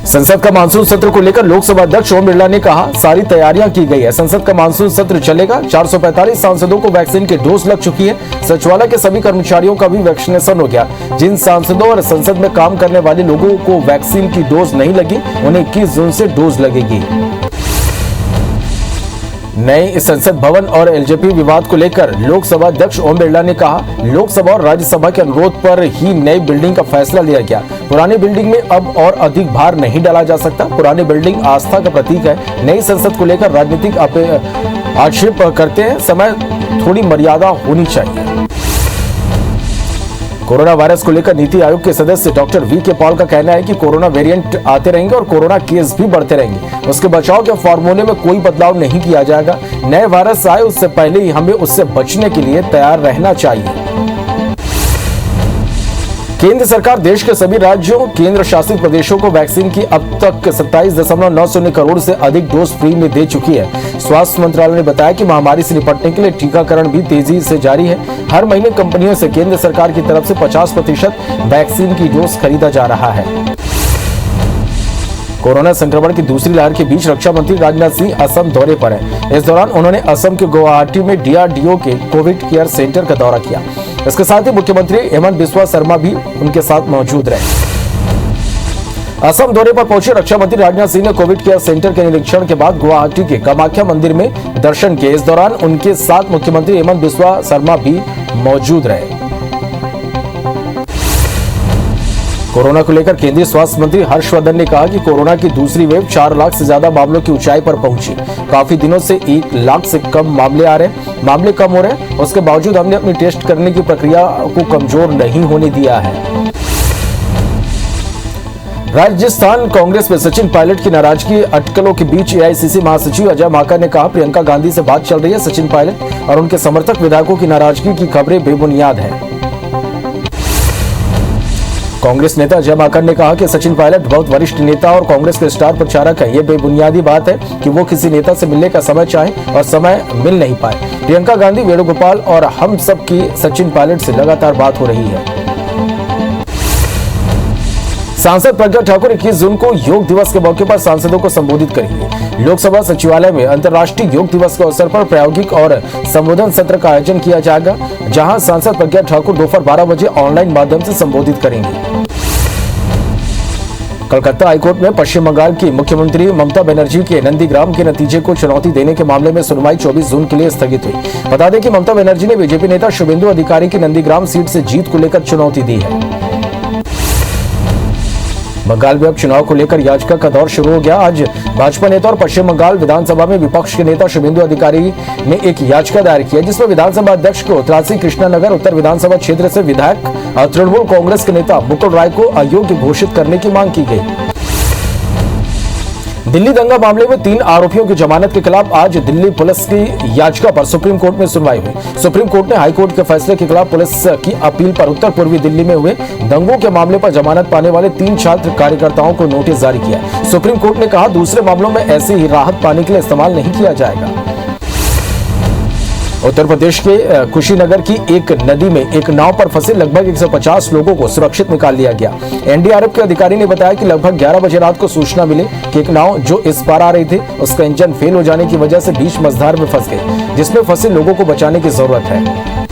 संसद का मानसून सत्र को लेकर लोकसभा अध्यक्ष ओम बिरला ने कहा, सारी तैयारियां की गई है। संसद का मानसून सत्र चलेगा। 445 सांसदों को वैक्सीन की डोज लग चुकी है। सचिवालय के सभी कर्मचारियों का भी वैक्सीनेशन हो गया। जिन सांसदों और संसद में काम करने वाले लोगों को वैक्सीन की डोज नहीं लगी, उन्हें 21 जून से डोज लगेगी। नए संसद भवन और एलजेपी विवाद को लेकर लोकसभा अध्यक्ष ओम बिरला ने कहा, लोकसभा और राज्यसभा के अनुरोध पर ही नई बिल्डिंग का फैसला लिया गया। पुरानी बिल्डिंग में अब और अधिक भार नहीं डाला जा सकता। पुरानी बिल्डिंग आस्था का प्रतीक है। नई संसद को लेकर राजनीतिक आक्षेप करते हैं, समय थोड़ी मर्यादा होनी चाहिए। कोरोना वायरस को लेकर नीति आयोग के सदस्य डॉक्टर वी के पॉल का कहना है कि कोरोना वेरिएंट आते रहेंगे और कोरोना केस भी बढ़ते रहेंगे। उसके बचाव के फॉर्मूले में कोई बदलाव नहीं किया जाएगा। नए वायरस आए उससे पहले ही हमें उससे बचने के लिए तैयार रहना चाहिए। केंद्र सरकार देश के सभी राज्यों, केंद्र शासित प्रदेशों को वैक्सीन की अब तक 27.90 करोड़ से अधिक डोज फ्री में दे चुकी है। स्वास्थ्य मंत्रालय ने बताया कि महामारी से निपटने के लिए टीकाकरण भी तेजी से जारी है। हर महीने कंपनियों से केंद्र सरकार की तरफ से 50% वैक्सीन की डोज खरीदा जा रहा है। कोरोना संक्रमण की दूसरी लहर के बीच रक्षा मंत्री राजनाथ सिंह असम दौरे पर हैं। इस दौरान उन्होंने असम के गुवाहाटी में डीआरडीओ के कोविड केयर सेंटर का दौरा किया। इसके साथ ही मुख्यमंत्री हेमंत बिस्वा शर्मा भी उनके साथ मौजूद रहे। असम दौरे पर पहुंचे रक्षा मंत्री राजनाथ सिंह ने कोविड केयर सेंटर के निरीक्षण के बाद गुवाहाटी के कामाख्या मंदिर में दर्शन किए। इस दौरान उनके साथ मुख्यमंत्री हेमंत बिस्वा शर्मा भी मौजूद रहे। कोरोना को लेकर केंद्रीय स्वास्थ्य मंत्री हर्षवर्धन ने कहा कि कोरोना की दूसरी वेव 4 लाख से ज्यादा मामलों की ऊंचाई पर पहुंची। काफी दिनों से 1 लाख से कम मामले कम हो रहे हैं। उसके बावजूद हमने अपनी टेस्ट करने की प्रक्रिया को कमजोर नहीं होने दिया है। राजस्थान कांग्रेस में सचिन पायलट की नाराजगी अटकलों के बीच एआईसीसी महासचिव अजय माकन ने कहा, प्रियंका गांधी से बात चल रही है। सचिन पायलट और उनके समर्थक विधायकों की नाराजगी की खबरें बेबुनियाद है। कांग्रेस नेता अजय माकन ने कहा कि सचिन पायलट बहुत वरिष्ठ नेता और कांग्रेस के स्टार प्रचारक है। ये बेबुनियादी बात है कि वो किसी नेता से मिलने का समय चाहे और समय मिल नहीं पाए। प्रियंका गांधी, वेणुगोपाल और हम सब की सचिन पायलट से लगातार बात हो रही है। सांसद प्रज्ञा ठाकुर 21 जून को योग दिवस के मौके पर सांसदों को संबोधित करेंगे। लोकसभा सचिवालय में अंतर्राष्ट्रीय योग दिवस के अवसर पर प्रायोगिक और संबोधन सत्र का आयोजन किया जाएगा, जहां सांसद प्रज्ञा ठाकुर दोपहर 12 बजे ऑनलाइन माध्यम से संबोधित करेंगे। कलकत्ता हाईकोर्ट में पश्चिम बंगाल की मुख्यमंत्री ममता बनर्जी के नंदीग्राम के नतीजे को चुनौती देने के मामले में सुनवाई 24 जून के लिए स्थगित हुई। बता दें कि ममता बनर्जी ने बीजेपी नेता शुभेंदु अधिकारी की नंदीग्राम सीट से जीत को लेकर चुनौती दी है। बंगाल में अब चुनाव को लेकर याचिका का दौर शुरू हो गया। आज भाजपा नेता और पश्चिम बंगाल विधानसभा में विपक्ष के नेता शुभेंदु अधिकारी ने एक याचिका दायर की है, जिसमें विधानसभा अध्यक्ष को त्रासी कृष्णानगर उत्तर विधानसभा क्षेत्र से विधायक और तृणमूल कांग्रेस के नेता मुकुल राय को अयोग्य घोषित करने की मांग की गई। दिल्ली दंगा मामले में 3 आरोपियों की जमानत के खिलाफ आज दिल्ली पुलिस की याचिका पर सुप्रीम कोर्ट में सुनवाई हुई। सुप्रीम कोर्ट ने हाई कोर्ट के फैसले के खिलाफ पुलिस की अपील पर उत्तर पूर्वी दिल्ली में हुए दंगों के मामले पर जमानत पाने वाले 3 छात्र कार्यकर्ताओं को नोटिस जारी किया। सुप्रीम कोर्ट ने कहा, दूसरे मामलों में ऐसी ही राहत पाने के लिए इस्तेमाल नहीं किया जाएगा। उत्तर प्रदेश के कुशीनगर की एक नदी में एक नाव पर फंसे लगभग 150 लोगों को सुरक्षित निकाल लिया गया। एनडीआरएफ के अधिकारी ने बताया कि लगभग 11 बजे रात को सूचना मिली कि एक नाव जो इस पार आ रही थी, उसका इंजन फेल हो जाने की वजह से बीच मझधार में फंस गई, जिसमें फंसे लोगों को बचाने की जरूरत है।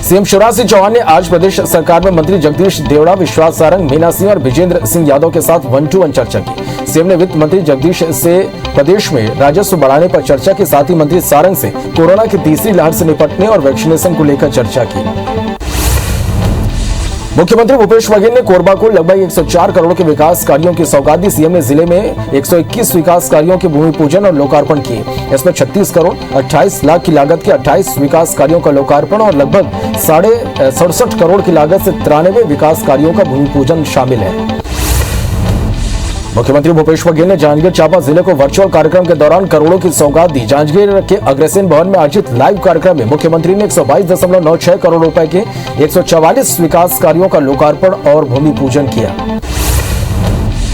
सीएम शिवराज सिंह चौहान ने आज प्रदेश सरकार में मंत्री जगदीश देवड़ा, विश्वास सारंग, मीना सिंह और विजेंद्र सिंह यादव के साथ 1-to-1 चर्चा की। सीएम ने वित्त मंत्री जगदीश से प्रदेश में राजस्व बढ़ाने पर चर्चा की, साथ ही मंत्री सारंग से कोरोना की तीसरी लहर से निपटने और वैक्सीनेशन को लेकर चर्चा की। मुख्यमंत्री भूपेश बघेल ने कोरबा को लगभग 104 करोड़ के विकास कार्यों की सौगात दी। सीएम ने जिले में 121 विकास कार्यों के भूमि पूजन और लोकार्पण किए। इसमें 36 करोड़ 28 लाख की लागत के 28 विकास कार्यों का लोकार्पण और लगभग 67.5 करोड़ की लागत से 93 विकास कार्यों का भूमि पूजन शामिल है। मुख्यमंत्री भूपेश बघेल ने जांजगीर चांपा जिले को वर्चुअल कार्यक्रम के दौरान करोड़ों की सौगात दी। जांजगीर के अग्रसेन भवन में आयोजित लाइव कार्यक्रम में मुख्यमंत्री ने 122.96 करोड़ रुपए के 144 विकास कार्यों का लोकार्पण और भूमि पूजन किया।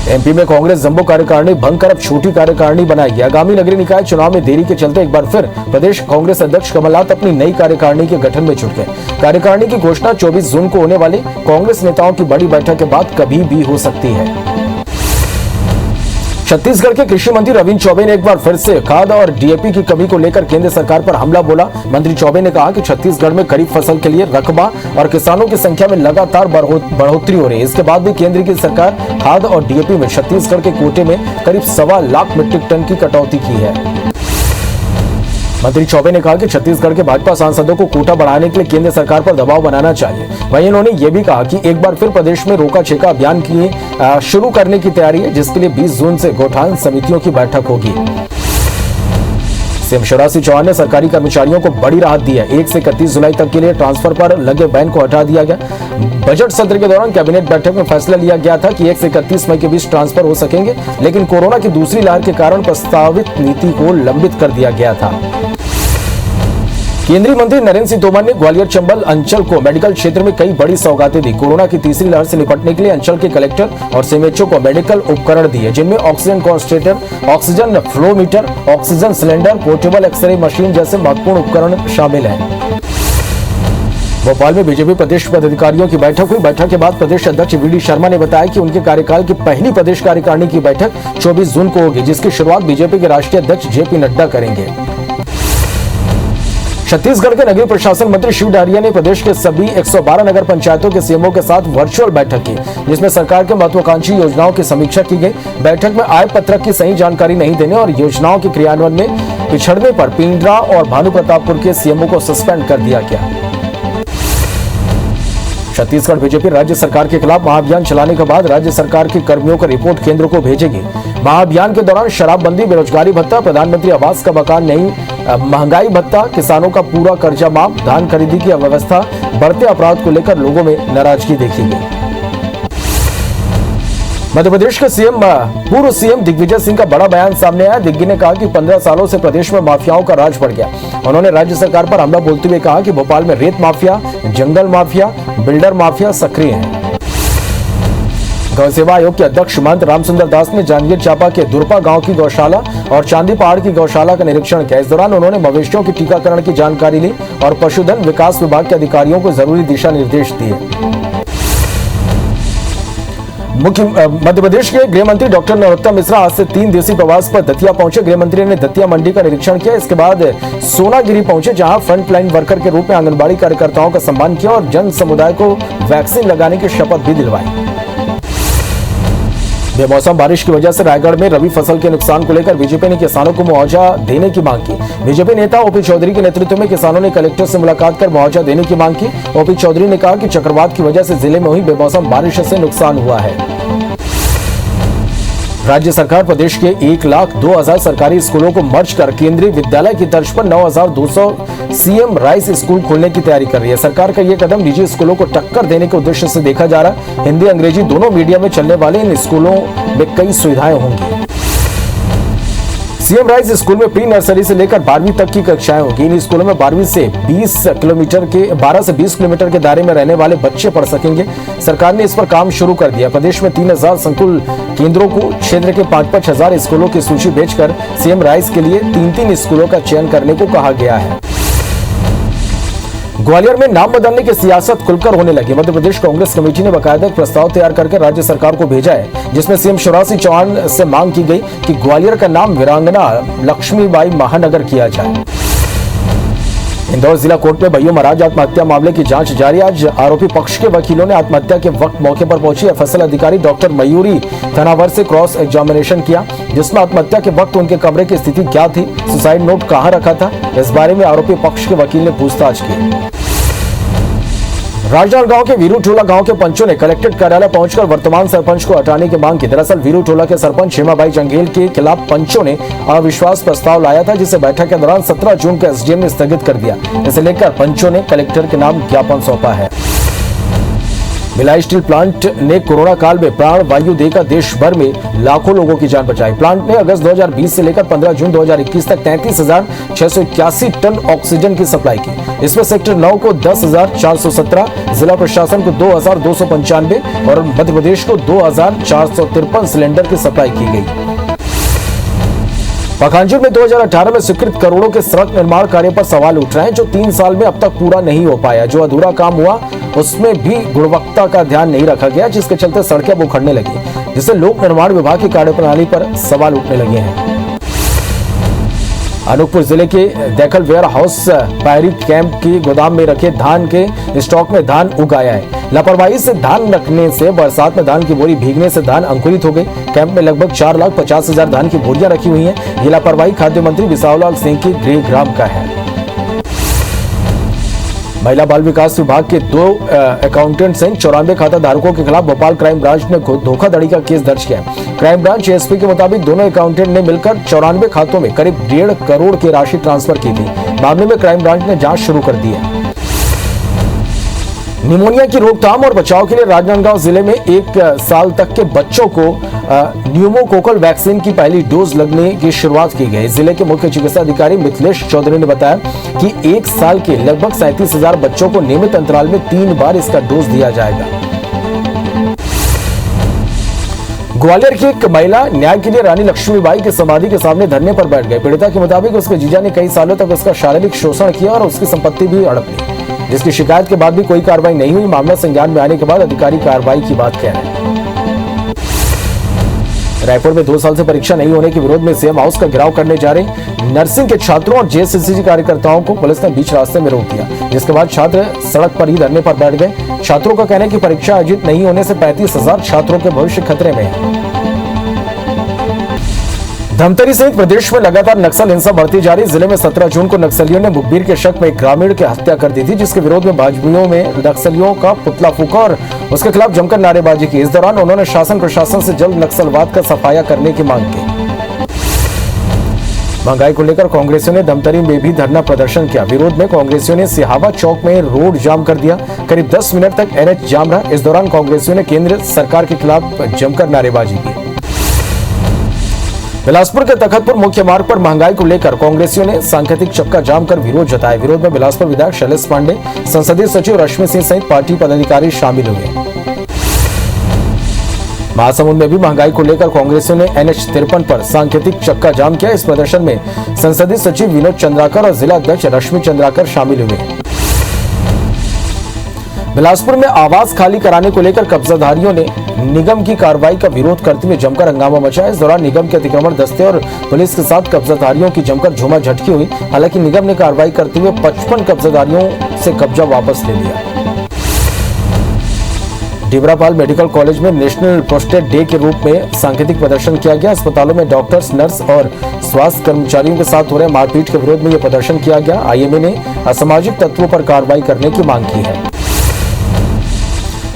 एमपी में कांग्रेस जंबो कार्यकारिणी भंग कर अब छोटी कार्यकारिणी बनाएगी। आगामी नगरीय निकाय चुनाव में देरी के चलते एक बार फिर प्रदेश कांग्रेस अध्यक्ष कमलनाथ अपनी नई कार्यकारिणी के गठन में जुट गए। कार्यकारिणी की घोषणा 24 जून को होने वाली कांग्रेस नेताओं की बड़ी बैठक के बाद कभी भी हो सकती है। छत्तीसगढ़ के कृषि मंत्री रविंद्र चौबे ने एक बार फिर से खाद और डीएपी की कमी को लेकर केंद्र सरकार पर हमला बोला। मंत्री चौबे ने कहा कि छत्तीसगढ़ में खरीफ फसल के लिए रकबा और किसानों की संख्या में लगातार बढ़ोतरी हो रही है। इसके बाद भी केंद्र की सरकार खाद और डीएपी में छत्तीसगढ़ के कोटे में करीब 1.25 लाख मीट्रिक टन की कटौती की है। मंत्री चौबे ने कहा कि छत्तीसगढ़ के भाजपा सांसदों को कोटा बढ़ाने के लिए केंद्र सरकार पर दबाव बनाना चाहिए। वहीं उन्होंने ये भी कहा कि एक बार फिर प्रदेश में रोका छेका अभियान की शुरू करने की तैयारी है, जिसके लिए 20 जून से गौठान समितियों की बैठक होगी। सीएम शिवराज सिंह चौहान ने सरकारी कर्मचारियों को बड़ी राहत दी है। 1 से 31 जुलाई तक के लिए ट्रांसफर पर लगे बैन को हटा दिया गया। बजट सत्र के दौरान कैबिनेट बैठक में फैसला लिया गया था कि 1 से 31 मई के बीच ट्रांसफर हो सकेंगे, लेकिन कोरोना की दूसरी लहर के कारण प्रस्तावित नीति को लंबित कर दिया गया था। केंद्रीय मंत्री नरेंद्र सिंह तोमर ने ग्वालियर चंबल अंचल को मेडिकल क्षेत्र में कई बड़ी सौगातें दी। कोरोना की तीसरी लहर से निपटने के लिए अंचल के कलेक्टर और सीएमएचओ को मेडिकल उपकरण दिए, जिनमें oxygen concentrator, oxygen flowmeter, oxygen cylinder, portable x ray machine जैसे महत्वपूर्ण उपकरण शामिल हैं। भोपाल में बीजेपी प्रदेश पदाधिकारियों की बैठक हुई। बैठक के बाद प्रदेश अध्यक्ष वीडी शर्मा ने बताया कि उनके कार्यकाल की पहली प्रदेश कार्यकारिणी की बैठक 24 जून को होगी, जिसकी शुरुआत बीजेपी के राष्ट्रीय अध्यक्ष जेपी नड्डा करेंगे। छत्तीसगढ़ के नगरीय प्रशासन मंत्री शिव डहरिया ने प्रदेश के सभी 112 नगर पंचायतों के सीएमओ के साथ वर्चुअल बैठक की, जिसमें सरकार के महत्वाकांक्षी योजनाओं की समीक्षा की गई। बैठक में आय पत्रक की सही जानकारी नहीं देने और योजनाओं के क्रियान्वयन में पिछड़ने पर पिंडरा और भानुप्रतापपुर के सीएमओ को सस्पेंड कर दिया गया। छत्तीसगढ़ बीजेपी राज्य सरकार के खिलाफ महाअभियान चलाने के बाद राज्य सरकार के कर्मियों का रिपोर्ट केंद्र को भेजेगी। महाअभियान के दौरान शराबबंदी, बेरोजगारी भत्ता, प्रधानमंत्री आवास का मकान नहीं, महंगाई भत्ता, किसानों का पूरा कर्जा माफ, धान खरीदी की अव्यवस्था, बढ़ते अपराध को लेकर लोगों में नाराजगी देखी गई। मध्य प्रदेश के पूर्व सीएम दिग्विजय सिंह का बड़ा बयान सामने आया। दिग्गी ने कहा कि 15 सालों से प्रदेश में माफियाओं का राज बढ़ गया। उन्होंने राज्य सरकार पर हमला बोलते हुए कहा कि भोपाल में रेत माफिया, जंगल माफिया, बिल्डर माफिया सक्रिय हैं। गौ सेवा आयोग के अध्यक्ष महंत रामसुंदर दास ने जांजगीर चांपा के दुरपा गांव की गौशाला और चांदी पहाड़ की गौशाला का निरीक्षण किया। इस दौरान उन्होंने मवेशियों की टीकाकरण की जानकारी ली और पशुधन विकास विभाग के अधिकारियों को जरूरी दिशा निर्देश दिए। मध्य प्रदेश के गृह मंत्री डॉक्टर नरोत्तम मिश्रा आज से 3 दिवसीय प्रवास पर दतिया पहुंचे। गृह मंत्री ने दतिया मंडी का निरीक्षण किया। इसके बाद सोनागिरी पहुंचे, जहां फ्रंटलाइन वर्कर के रूप में आंगनबाड़ी कार्यकर्ताओं का सम्मान किया और जन समुदाय को वैक्सीन लगाने की शपथ भी दिलवाई। बेमौसम बारिश की वजह से रायगढ़ में रबी फसल के नुकसान को लेकर बीजेपी ने किसानों को मुआवजा देने की मांग की। बीजेपी नेता ओपी चौधरी के नेतृत्व में किसानों ने कलेक्टर से मुलाकात कर मुआवजा देने की मांग की। ओपी चौधरी ने कहा कि चक्रवात की वजह से जिले में हुई बेमौसम बारिश से नुकसान हुआ है। राज्य सरकार प्रदेश के 1,02,000 सरकारी स्कूलों को मर्ज कर केंद्रीय विद्यालय की तर्ज पर 9,200 सीएम राइस स्कूल खोलने की तैयारी कर रही है। सरकार का यह कदम निजी स्कूलों को टक्कर देने के उद्देश्य से देखा जा रहा है। हिंदी अंग्रेजी दोनों मीडियम में चलने वाले इन स्कूलों में कई सुविधाएं होंगी। सीएम राइस स्कूल में प्री नर्सरी से लेकर 12वीं तक की कक्षाएं होगी। इन स्कूलों में 12 से 20 किलोमीटर के दायरे में रहने वाले बच्चे पढ़ सकेंगे। सरकार ने इस पर काम शुरू कर दिया। प्रदेश में 3,000 संकुल केंद्रों को क्षेत्र के 5-5 हजार स्कूलों की सूची भेजकर सीएम राइस के लिए 3-3 स्कूलों का चयन करने को कहा गया है। ग्वालियर में नाम बदलने की सियासत खुलकर होने लगी। मध्य प्रदेश कांग्रेस कमेटी ने बाकायदा एक प्रस्ताव तैयार करके राज्य सरकार को भेजा है, जिसमें सीएम शिवराज सिंह चौहान से मांग की गई कि ग्वालियर का नाम वीरांगना लक्ष्मीबाई महानगर किया जाए। इंदौर जिला कोर्ट में भैय्यू महाराज आत्महत्या मामले की जांच जारी। आज आरोपी पक्ष के वकीलों ने आत्महत्या के वक्त मौके पर पहुंची एफएसएल अधिकारी डॉक्टर मयूरी थनावर से क्रॉस एग्जामिनेशन किया, जिसमें आत्महत्या के वक्त उनके कमरे की स्थिति क्या थी, सुसाइड नोट कहां रखा था, इस बारे में आरोपी पक्ष के वकील ने पूछताछ की। राजनांदगांव के वीरूटोला गांव के पंचों ने कलेक्ट्रेट कार्यालय पहुंचकर वर्तमान सरपंच को हटाने की मांग की। दरअसल वीरूटोला के सरपंच हेमाबाई जंगेल के खिलाफ पंचों ने अविश्वास प्रस्ताव लाया था, जिसे बैठक के दौरान 17 जून को एसडीएम ने स्थगित कर दिया। इसे लेकर पंचों ने कलेक्टर के नाम ज्ञापन सौंपा है। भिलाई स्टील प्लांट ने कोरोना काल में प्राण वायु देकर देश भर में लाखों लोगों की जान बचाई। प्लांट ने अगस्त 2020 से लेकर 15 जून 2021 तक 33,681 टन ऑक्सीजन की सप्लाई की। इसमें सेक्टर 9 को 10,417, जिला प्रशासन को 2,295 और मध्य प्रदेश को 2,453 सिलेंडर की सप्लाई की गई। पखांजूर में 2018 में स्वीकृत करोड़ों के सड़क निर्माण कार्य पर सवाल उठ रहे हैं, जो 3 साल में अब तक पूरा नहीं हो पाया। जो अधूरा काम हुआ उसमें भी गुणवत्ता का ध्यान नहीं रखा गया, जिसके चलते सड़कें अब उखड़ने लगी। जिससे लोक निर्माण विभाग की कार्यप्रणाली पर सवाल उठने लगे हैं। अनूपपुर जिले के देखल वेयर हाउस पायरी कैंप की गोदाम में रखे धान के स्टॉक में धान उग आया है। लापरवाही से धान रखने से बरसात में धान की बोरी भीगने से धान अंकुरित हो गई। कैंप में लगभग 4,50,000 धान की बोरियां रखी हुई हैं। ये लापरवाही खाद्य मंत्री बिसावलाल सिंह की गृहग्राम का है। महिला बाल विकास विभाग के 2 अकाउंटेंट सहित 94 खाता धारकों के खिलाफ भोपाल क्राइम ब्रांच ने धोखाधड़ी का केस दर्ज किया। क्राइम ब्रांच एसपी के मुताबिक दोनों अकाउंटेंट ने मिलकर 94 खातों में करीब 1.5 करोड़ की राशि ट्रांसफर की थी। मामले में क्राइम ब्रांच ने जांच शुरू कर दी है। निमोनिया की रोकथाम और बचाव के लिए राजनांदगांव जिले में 1 साल तक के बच्चों को न्यूमोकोकल वैक्सीन की पहली डोज लगने की शुरुआत की गई। जिले के मुख्य चिकित्सा अधिकारी मिथिलेश चौधरी ने बताया कि 1 साल के लगभग 37,000 बच्चों को नियमित अंतराल में 3 बार इसका डोज दिया जाएगा। ग्वालियर की एक महिला न्याय के लिए रानी लक्ष्मीबाई की समाधि के सामने धरने पर बैठ गई। पीड़िता के मुताबिक उसके जीजा ने कई सालों तक उसका शारीरिक शोषण किया और उसकी संपत्ति भी हड़प ली, जिसकी शिकायत के बाद भी कोई कार्रवाई नहीं हुई। मामला संज्ञान में आने के बाद अधिकारी कार्रवाई की बात कह रहे हैं। रायपुर में 2 साल से परीक्षा नहीं होने के विरोध में सीएम हाउस का घेराव करने जा रहे नर्सिंग के छात्रों और जेएससीसी कार्यकर्ताओं को पुलिस ने बीच रास्ते में रोक दिया, जिसके बाद छात्र सड़क पर ही धरने पर बैठ गए। छात्रों का कहना है कि परीक्षा आयोजित नहीं होने से 35,000 छात्रों के भविष्य खतरे में है। धमतरी सहित प्रदेश में लगातार नक्सल हिंसा बढ़ती जा रही। जिले में 17 जून को नक्सलियों ने मुखबिर के शक में एक ग्रामीण की हत्या कर दी थी, जिसके विरोध में भाजपाइयों में नक्सलियों का पुतला फूका और उसके खिलाफ जमकर नारेबाजी की। इस दौरान उन्होंने शासन प्रशासन से जल्द नक्सलवाद का सफाया करने की मांग की। महंगाई को लेकर कांग्रेसियों ने धमतरी में भी धरना प्रदर्शन किया। विरोध में कांग्रेसियों ने सिहावा चौक में रोड जाम कर दिया। करीब 10 मिनट तक एनएच जाम रहा। इस दौरान कांग्रेसियों ने केंद्र सरकार के खिलाफ जमकर नारेबाजी की। बिलासपुर के तखतपुर मुख्य मार्ग पर महंगाई को लेकर कांग्रेसियों ने सांकेतिक चक्का जाम कर विरोध जताया। विरोध में बिलासपुर विधायक शैलेश पांडे, संसदीय सचिव रश्मि सिंह सहित पार्टी पदाधिकारी शामिल हुए। महासमुंद में भी महंगाई को लेकर कांग्रेसियों ने NH-53 पर सांकेतिक चक्का जाम किया। इस प्रदर्शन में संसदीय सचिव विनोद चंद्राकर और जिला अध्यक्ष रश्मि चंद्राकर शामिल हुए। बिलासपुर में आवास खाली कराने को लेकर कब्जाधारियों ने निगम की कार्रवाई का विरोध करते हुए जमकर हंगामा मचाया। इस दौरान निगम के अतिक्रमण दस्ते और पुलिस के साथ कब्जाधारियों की जमकर झूमाझटकी हुई। हालांकि निगम ने कार्रवाई करते हुए 55 कब्जाधारियों से कब्जा वापस ले लिया। डिबरापाल मेडिकल कॉलेज में नेशनल प्रोस्टेट डे के रूप में सांकेतिक प्रदर्शन किया गया। अस्पतालों में डॉक्टर्स, नर्स और स्वास्थ्य कर्मचारियों के साथ हो रहे मारपीट के विरोध में यह प्रदर्शन किया गया। आईएमए ने असामाजिक तत्वों पर कार्रवाई करने की मांग की है।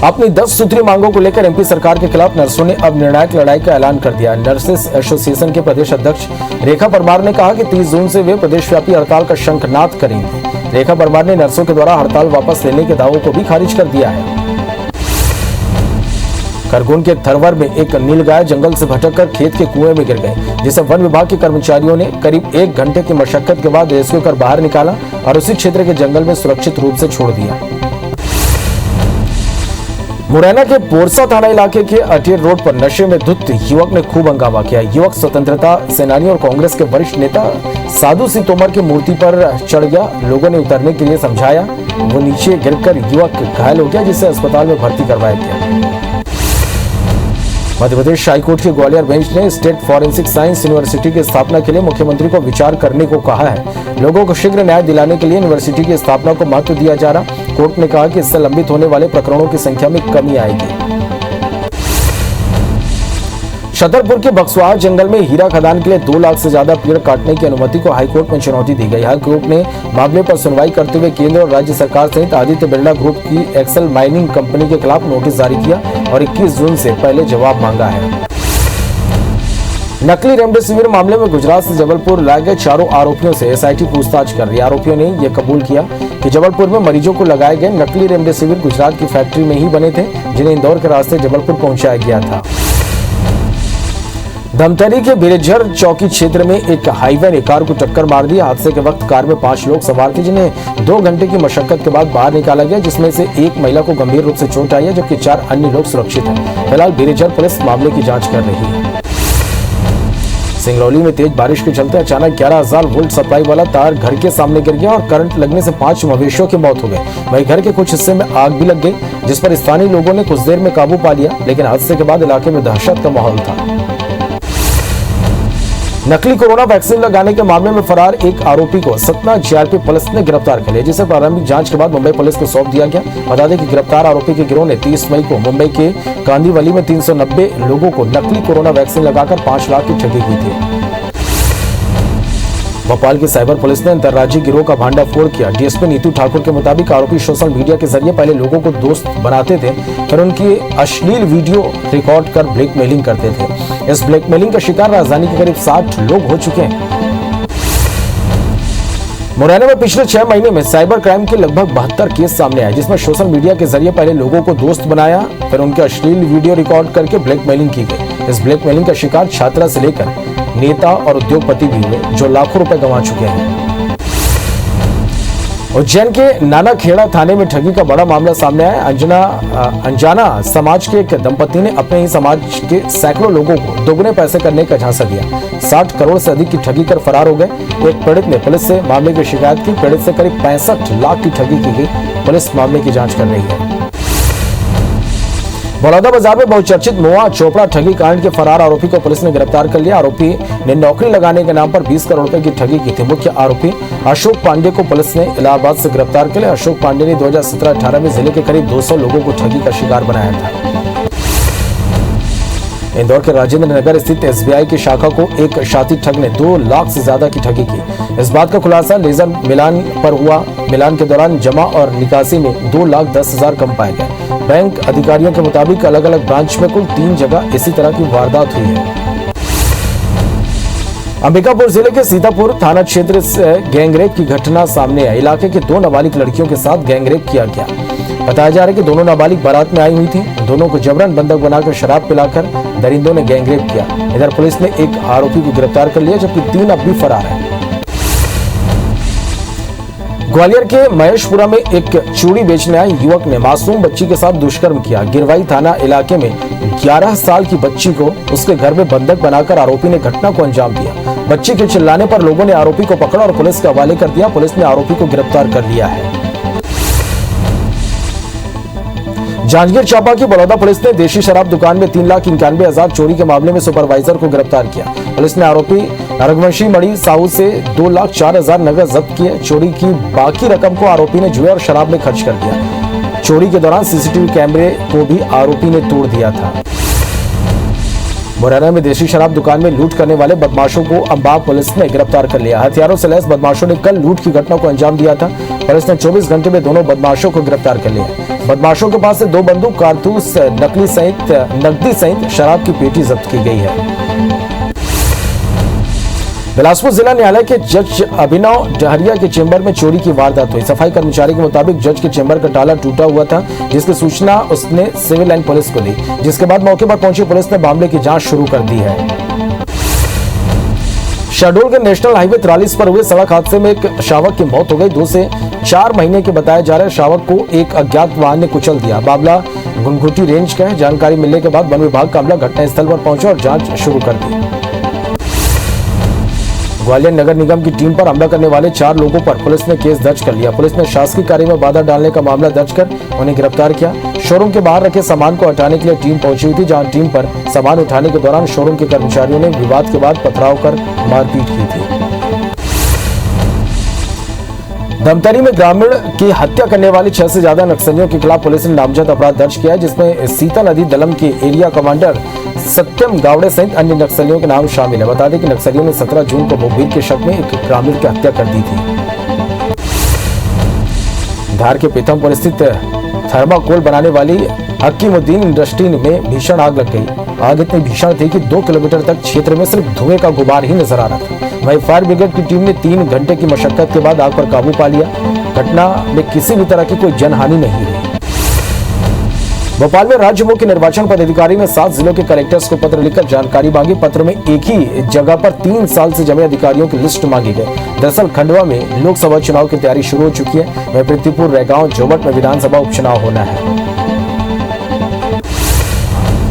अपनी 10 सूत्रीय मांगों को लेकर एमपी सरकार के खिलाफ नर्सों ने अब निर्णायक लड़ाई का ऐलान कर दिया। नर्सेस एसोसिएशन के प्रदेश अध्यक्ष रेखा परमार ने कहा कि 30 जून से वे प्रदेशव्यापी हड़ताल का शंखनाद करेंगे। रेखा परमार ने नर्सों के द्वारा हड़ताल वापस लेने के दावों को भी खारिज कर दिया है। खरगोन के थरवर में एक नीलगाय जंगल से भटककर खेत के कुएं में गिर गई, जिसे वन विभाग के कर्मचारियों ने करीब 1 घंटे की मशक्कत के बाद रेस्क्यू कर बाहर निकाला और उसी क्षेत्र के जंगल में सुरक्षित रूप से छोड़ दिया। मुरैना के पोरसा थाना इलाके के अटेर रोड पर नशे में धुत युवक ने खूब हंगामा किया। युवक स्वतंत्रता सेनानी और कांग्रेस के वरिष्ठ नेता साधु सिंह तोमर की मूर्ति पर चढ़ गया। लोगों ने उतरने के लिए समझाया, वो नीचे गिरकर युवक घायल हो गया, जिसे अस्पताल में भर्ती करवाया गया। मध्य प्रदेश हाईकोर्ट के ग्वालियर बेंच ने स्टेट फॉरेंसिक साइंस यूनिवर्सिटी की स्थापना के लिए मुख्यमंत्री को विचार करने को कहा है। लोगों को शीघ्र न्याय दिलाने के लिए यूनिवर्सिटी की स्थापना को महत्व दिया जा रहा। कोर्ट ने कहा कि इससे लंबित होने वाले प्रकरणों की संख्या में कमी आएगी। छतरपुर के बक्सवाहा जंगल में हीरा खदान के लिए 2 लाख से ज्यादा पेड़ काटने की अनुमति को हाईकोर्ट में चुनौती दी गई। हाईकोर्ट ने मामले पर सुनवाई करते हुए केंद्र और राज्य सरकार सहित आदित्य बिरला ग्रुप की एक्सेल माइनिंग कंपनी के खिलाफ नोटिस जारी किया और 21 जून से पहले जवाब मांगा है। नकली रेमडेसिविर मामले में गुजरात से जबलपुर लाए गए 4 आरोपियों से एसआईटी पूछताछ कर रही है। आरोपियों ने यह कबूल किया कि जबलपुर में मरीजों को लगाए गए नकली रेमडेसिविर गुजरात की फैक्ट्री में ही बने थे, जिन्हें इंदौर के रास्ते जबलपुर पहुंचाया गया था। धमतरी के बिरेझर चौकी क्षेत्र में एक हाईवे ने कार को टक्कर मार दी। हादसे के वक्त कार में 5 लोग सवार थे, जिन्हें 2 घंटे की मशक्कत के बाद बाहर निकाला गया, जिसमें से एक महिला को गंभीर रूप से चोट आई है, जबकि 4 अन्य लोग सुरक्षित हैं। फिलहाल बिरेझर पुलिस मामले की जांच कर रही है। सिंगरौली में तेज बारिश के चलते अचानक 11,000 वोल्ट सप्लाई वाला तार घर के सामने गिर गया और करंट लगने से 5 मवेशियों की मौत हो गई। वहीं घर के कुछ हिस्से में आग भी लग गई, जिस पर स्थानीय लोगों ने कुछ देर में काबू पा लिया, लेकिन हादसे के बाद इलाके में दहशत का माहौल था। नकली कोरोना वैक्सीन लगाने के मामले में फरार एक आरोपी को सतना जीआरपी पुलिस ने गिरफ्तार कर लिया, जिसे प्रारंभिक जांच के बाद मुंबई पुलिस को सौंप दिया गया। बता दें कि गिरफ्तार आरोपी के गिरोह ने 30 मई को मुंबई के कांदीवली में 390 लोगों को नकली कोरोना वैक्सीन लगाकर 5 लाख की ठगी की थी। भोपाल की साइबर पुलिस ने अंतर्राज्यीय गिरोह का भांडाफोड़ किया। डीएसपी नीतू ठाकुर के मुताबिक आरोपी सोशल मीडिया के जरिए पहले लोगों को दोस्त बनाते थे, फिर उनकी अश्लील वीडियो रिकॉर्ड कर ब्लैकमेलिंग करते थे। इस ब्लैकमेलिंग का शिकार राजधानी के करीब 60 लोग हो चुके हैं। मुरैना में पिछले 6 महीने में साइबर क्राइम के लगभग 72 केस सामने आए, जिसमें सोशल मीडिया के जरिए पहले लोगों को दोस्त बनाया, फिर उनके अश्लील वीडियो रिकॉर्ड करके ब्लैकमेलिंग की गई। इस ब्लैकमेलिंग का शिकार छात्रा से लेकर नेता और उद्योगपति भी हुए, जो लाखों रुपए गंवा चुके हैं। उज्जैन के नानाखेड़ा थाने में ठगी का बड़ा मामला सामने आया। अंजाना समाज के एक दंपति ने अपने ही समाज के सैकड़ों लोगों को दोगुने पैसे करने का झांसा दिया। 60 करोड़ से अधिक की ठगी कर फरार हो गए। एक पीड़ित ने पुलिस से मामले की शिकायत की। पीड़ित से करीब 65 लाख की ठगी की गई। पुलिस मामले की जांच कर रही है। बलौदाबाजार में बहुचर्चित मोआ चोपड़ा ठगी कांड के फरार आरोपी को पुलिस ने गिरफ्तार कर लिया। आरोपी ने नौकरी लगाने के नाम पर 20 करोड़ रुपए की ठगी की थी। मुख्य आरोपी अशोक पांडे को पुलिस ने इलाहाबाद से गिरफ्तार कर लिया। अशोक पांडे ने 2017-18 में जिले के करीब 200 लोगों को ठगी का शिकार बनाया था। इंदौर के राजेंद्र नगर स्थित एसबीआई की शाखा को एक शातिर ठग ने 2 लाख से ज्यादा की ठगी की। इस बात का खुलासा लेजर मिलान पर हुआ। मिलान के दौरान जमा और निकासी में 2,10,000 कम पाए गए। बैंक अधिकारियों के मुताबिक अलग अलग ब्रांच में कुल 3 जगह इसी तरह की वारदात हुई है। अंबिकापुर जिले के सीतापुर थाना क्षेत्र से गैंगरेप की घटना सामने आई। इलाके के 2 नाबालिग लड़कियों के साथ गैंगरेप किया गया। बताया जा रहा है कि दोनों नाबालिग बारात में आई हुई थी। दोनों को जबरन बंधक बनाकर शराब पिलाकर दरिंदों ने गैंगरेप किया। इधर पुलिस ने एक आरोपी को गिरफ्तार कर लिया, जबकि 3 अब भी फरार हैं। ग्वालियर के महेशपुरा में एक चूड़ी बेचने आए युवक ने मासूम बच्ची के साथ दुष्कर्म किया। गिरवाई थाना इलाके में 11 साल की बच्ची को उसके घर में बंधक बनाकर आरोपी ने घटना को अंजाम दिया। बच्ची के चिल्लाने पर लोगों ने आरोपी को पकड़ा और पुलिस के हवाले कर दिया। पुलिस ने आरोपी को गिरफ्तार कर लिया है। जांजगीर चांपा की बड़ौदा पुलिस ने देशी शराब दुकान में 3,91,000 चोरी के मामले में सुपरवाइजर को गिरफ्तार किया। पुलिस ने आरोपी रघुवंशी मणि साहू से 2,04,000 नगद जब्त किए। चोरी की बाकी रकम को आरोपी ने जुए और शराब में खर्च कर दिया। चोरी के दौरान सीसीटीवी कैमरे को भी आरोपी ने तोड़ दिया था। मुरैना में देशी शराब दुकान में लूट करने वाले बदमाशों को अंबाह पुलिस ने गिरफ्तार कर लिया। हथियारों से लैस बदमाशों ने कल लूट की घटना को अंजाम दिया था। पुलिस ने 24 घंटे में दोनों बदमाशों को गिरफ्तार कर लिया। बदमाशों के पास से 2 बंदूक, कारतूस, नकली नकदी सहित शराब की पेटी जब्त की गई है। बिलासपुर जिला न्यायालय के जज अभिनव डहरिया के चेंबर में चोरी की वारदात हुई। सफाई कर्मचारी के मुताबिक जज के चेंबर का ताला टूटा हुआ था, जिसकी सूचना उसने सिविल लाइन पुलिस को दी, जिसके बाद मौके पर पहुंची पुलिस ने मामले की जांच शुरू कर दी है। शहडोल के नेशनल हाईवे 43 पर हुए सड़क हादसे में एक शावक की मौत हो गई। 2 से 4 महीने के बताए जा रहे शावक को एक अज्ञात वाहन ने कुचल दिया। मामला घुनघुटी रेंज का है। जानकारी मिलने के बाद वन विभाग का अमला घटनास्थल पर पहुंचा और जांच शुरू कर दी। ग्वालियर नगर निगम की टीम पर हमला करने वाले 4 लोगों पर पुलिस ने केस दर्ज कर लिया। पुलिस ने शासकीय कार्य में बाधा डालने का मामला दर्ज कर उन्हें गिरफ्तार किया। शोरूम के बाहर रखे सामान को हटाने के लिए टीम पहुंची हुई थी, जहां टीम पर सामान उठाने के दौरान शोरूम के कर्मचारियों ने विवाद के बाद पथराव कर मारपीट की थी। धमतरी में ग्रामीण की हत्या करने वाले 6 से ज्यादा नक्सलियों के खिलाफ पुलिस ने नामजद अपराध दर्ज किया है, जिसमें सीता नदी दलम के एरिया कमांडर सत्यम गावड़े सहित अन्य नक्सलियों के नाम शामिल है। बता दें कि नक्सलियों ने 17 जून को मुखबिर के शक में एक ग्रामीण की हत्या कर दी थी। धार के पीथमपुर स्थित थर्माकोल बनाने वाली हकीमुद्दीन इंडस्ट्री में भीषण आग लग गई। आग इतनी भीषण थी कि 2 किलोमीटर तक क्षेत्र में सिर्फ धुएं का गुबार ही नजर आ रहा था। वहीं फायर ब्रिगेड की टीम ने 3 घंटे की मशक्कत के बाद आग पर काबू पा लिया। घटना में किसी भी तरह की कोई जनहानि नहीं हुई। भोपाल में राज्य मुख्य निर्वाचन पदाधिकारी ने 7 जिलों के कलेक्टर्स को पत्र लिखकर जानकारी मांगी। पत्र में एक ही जगह पर 3 साल से जमे अधिकारियों की लिस्ट मांगी गई। दरअसल खंडवा में लोकसभा चुनाव की तैयारी शुरू हो चुकी है। वहीं पृथ्वीपुर, रैगांव, जोबट में विधानसभा उपचुनाव होना है।